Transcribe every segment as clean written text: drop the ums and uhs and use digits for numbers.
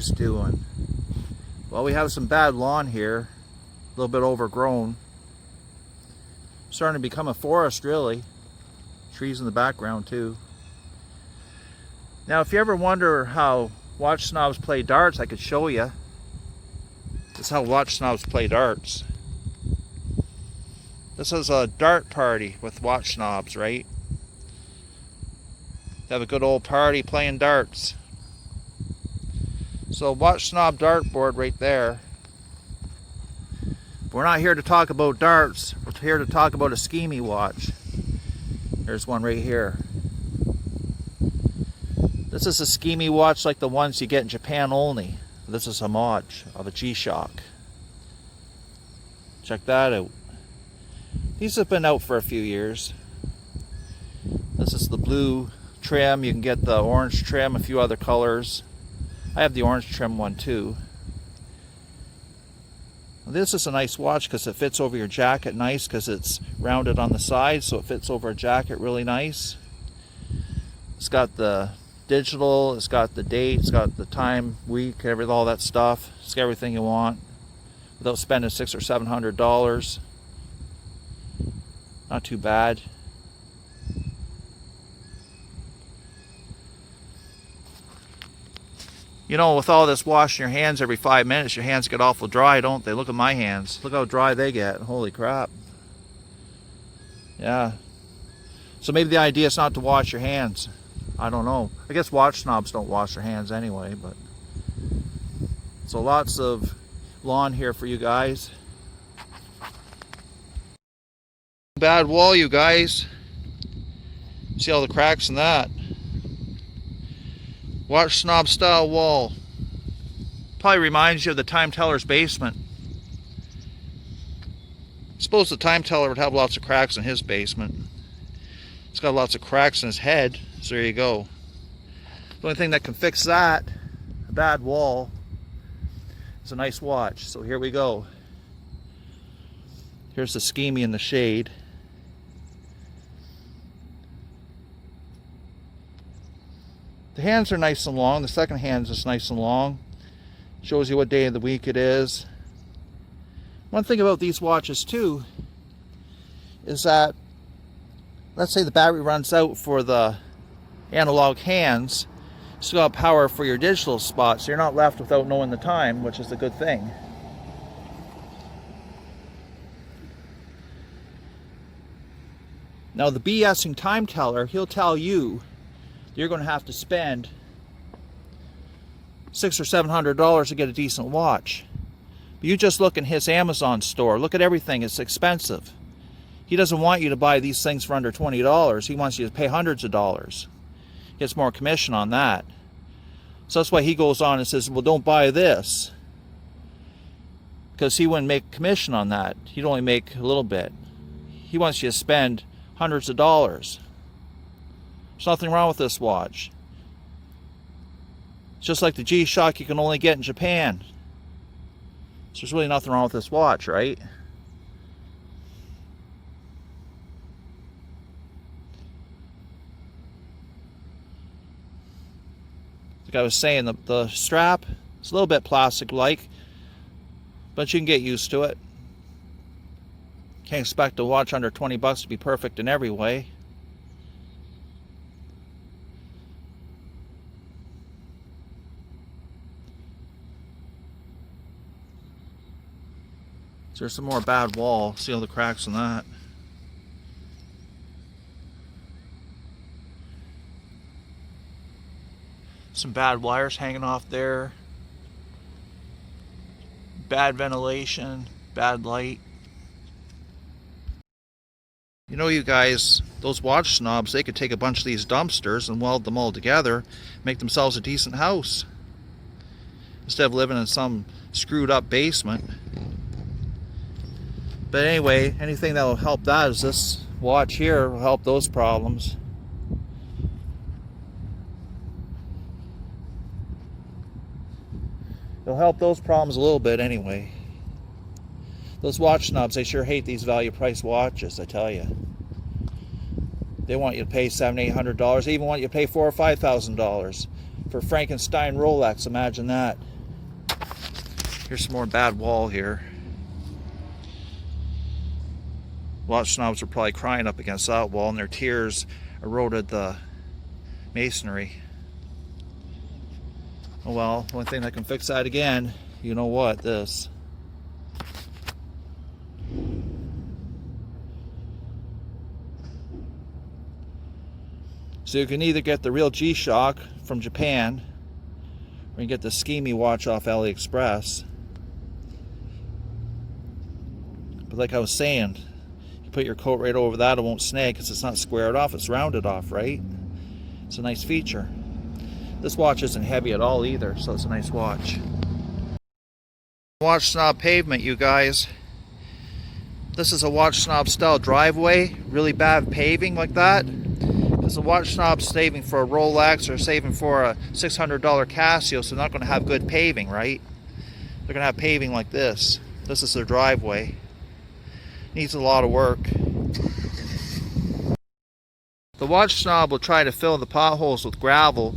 guys doing? Well, we have some bad lawn here, a little bit overgrown. Starting to become a forest, really. Trees in the background too. Now, if you ever wonder how watch snobs play darts, I could show you. This is how watch snobs play darts. This is a dart party with watch snobs, right? They have a good old party playing darts. So watch snob dartboard right there. But we're not here to talk about darts. We're here to talk about a SKMEI watch. There's one right here. This is a SKMEI watch like the ones you get in Japan only. This is a mod of a G-Shock. Check that out. These have been out for a few years. This is the blue trim. You can get the orange trim, a few other colors. I have the orange trim one too. This is a nice watch because it fits over your jacket nice because it's rounded on the side, so it fits over a jacket really nice. It's got the digital, it's got the date, it's got the time, week, all that stuff. It's got everything you want without spending $600 or $700. Not too bad. You know, with all this washing your hands every 5 minutes, your hands get awful dry, don't they? Look at my hands. Look how dry they get. Holy crap. Yeah. So maybe the idea is not to wash your hands. I don't know. I guess watch snobs don't wash their hands anyway, but... So lots of lawn here for you guys. Bad wall, you guys. See all the cracks in that. Watch snob style wall. Probably reminds you of the time teller's basement. I suppose the time teller would have lots of cracks in his basement. He's got lots of cracks in his head, so there you go. The only thing that can fix that, a bad wall, is a nice watch. So here we go. Here's the SKMEI in the shade. The hands are nice and long. The second hand is nice and long. Shows you what day of the week it is. One thing about these watches too is that, let's say the battery runs out for the analog hands, you still got power for your digital spot, so you're not left without knowing the time, which is the good thing. Now the BSing time teller, he'll tell you you're going to have to spend $600 or $700 to get a decent watch. But you just look in his Amazon store. Look at everything. It's expensive. He doesn't want you to buy these things for under $20. He wants you to pay hundreds of dollars. He gets more commission on that. So that's why he goes on and says, well, don't buy this. Because he wouldn't make commission on that. He'd only make a little bit. He wants you to spend hundreds of dollars. There's nothing wrong with this watch. It's just like the G-Shock you can only get in Japan. So there's really nothing wrong with this watch, right? Like I was saying, the strap is a little bit plastic-like, but you can get used to it. Can't expect a watch under 20 bucks to be perfect in every way. So there's some more bad wall. See all the cracks in that. Some bad wires hanging off there. Bad ventilation. Bad light. You know, you guys, those watch snobs, they could take a bunch of these dumpsters and weld them all together, make themselves a decent house, instead of living in some screwed up basement. But anyway, anything that will help that is this watch here will help those problems. It'll help those problems a little bit anyway. Those watch snobs, they sure hate these value price watches, I tell you. They want you to pay $700, $800. They even want you to pay $4,000 or $5,000 for Frankenstein Rolex. Imagine that. Here's some more bad wall here. Watch snobs are probably crying up against that wall, and their tears eroded the masonry. Oh well, one thing that can fix that again, you know what, this. So you can either get the real G-Shock from Japan, or you can get the SKMEI watch off AliExpress. But like I was saying, you put your coat right over that, it won't snag because it's not squared off, it's rounded off, right? It's a nice feature. This watch isn't heavy at all either, so it's a nice watch. Watch snob pavement, you guys. This is a watch snob style driveway, really bad paving like that. Because the watch snob's saving for a Rolex or saving for a $600 Casio, so they're not going to have good paving, right? They're going to have paving like this. This is their driveway. Needs a lot of work. The watch snob will try to fill the potholes with gravel,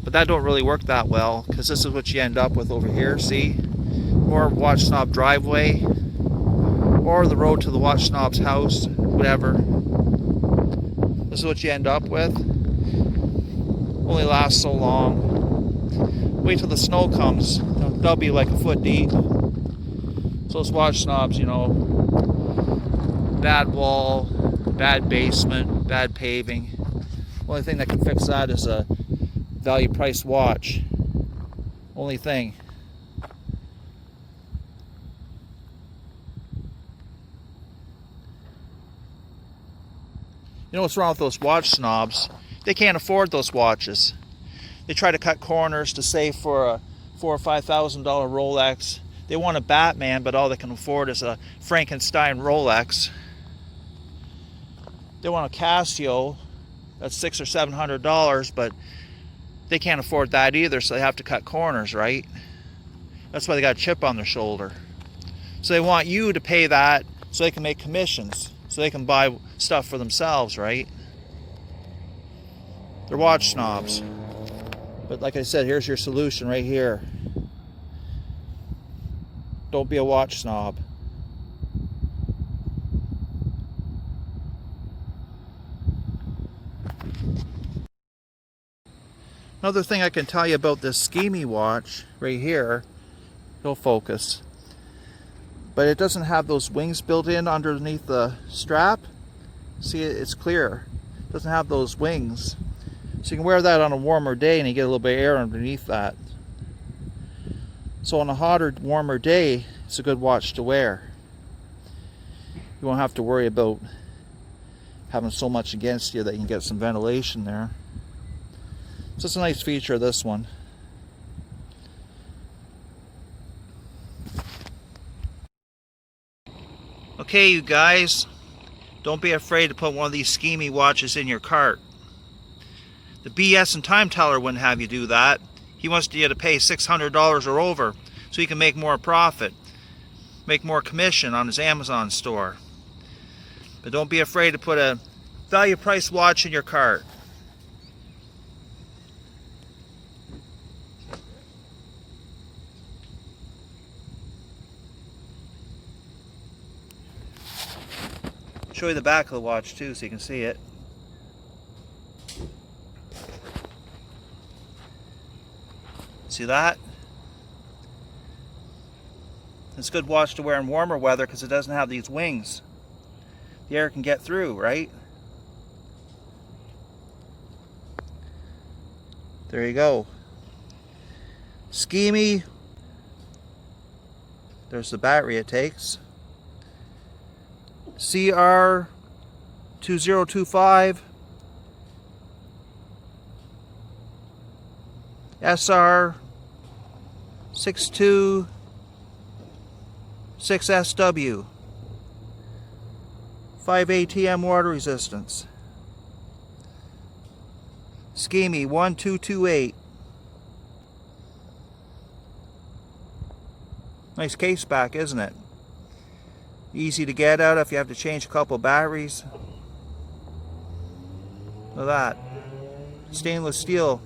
but that don't really work that well, because this is what you end up with over here, see? Or watch snob driveway, or the road to the watch snob's house, whatever. This is what you end up with. Only lasts so long. Wait till the snow comes. They'll be like a foot deep. So those watch snobs, you know, bad wall, bad basement, bad paving. Only thing that can fix that is a value price watch. Only thing. You know what's wrong with those watch snobs? They can't afford those watches. They try to cut corners to save for a $4,000 or $5,000 Rolex. They want a Batman, but all they can afford is a Frankenstein Rolex. They want a Casio that's $600 or $700, but they can't afford that either, so they have to cut corners, right? That's why they got a chip on their shoulder. So they want you to pay that so they can make commissions, so they can buy stuff for themselves, right? They're watch snobs. But like I said, here's your solution right here. Don't be a watch snob. Another thing I can tell you about this SKMEI watch right here, it'll focus, but it doesn't have those wings built in underneath the strap. See, it's clear. It doesn't have those wings. So you can wear that on a warmer day and you get a little bit of air underneath that. So on a hotter, warmer day, it's a good watch to wear. You won't have to worry about having so much against you that you can get some ventilation there. So it's a nice feature of this one. Okay, you guys, don't be afraid to put one of these SKMEI watches in your cart. The BS and time teller wouldn't have you do that. He wants you to pay $600 or over so he can make more profit, make more commission on his Amazon store. But don't be afraid to put a value price watch in your cart. Show you the back of the watch too so you can see it. See that? It's a good watch to wear in warmer weather because it doesn't have these wings. The air can get through, right? There you go. SKMEI. There's the battery it takes. CR2025 SR626SW 5 ATM water resistance. SKMEI 1228. Nice case back, isn't it? Easy to get out if you have to change a couple batteries. Look at that. Stainless steel.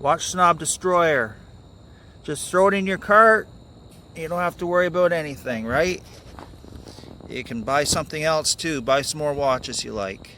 Watch Snob Destroyer. Just throw it in your cart. You don't have to worry about anything, right? You can buy something else too. Buy some more watches you like.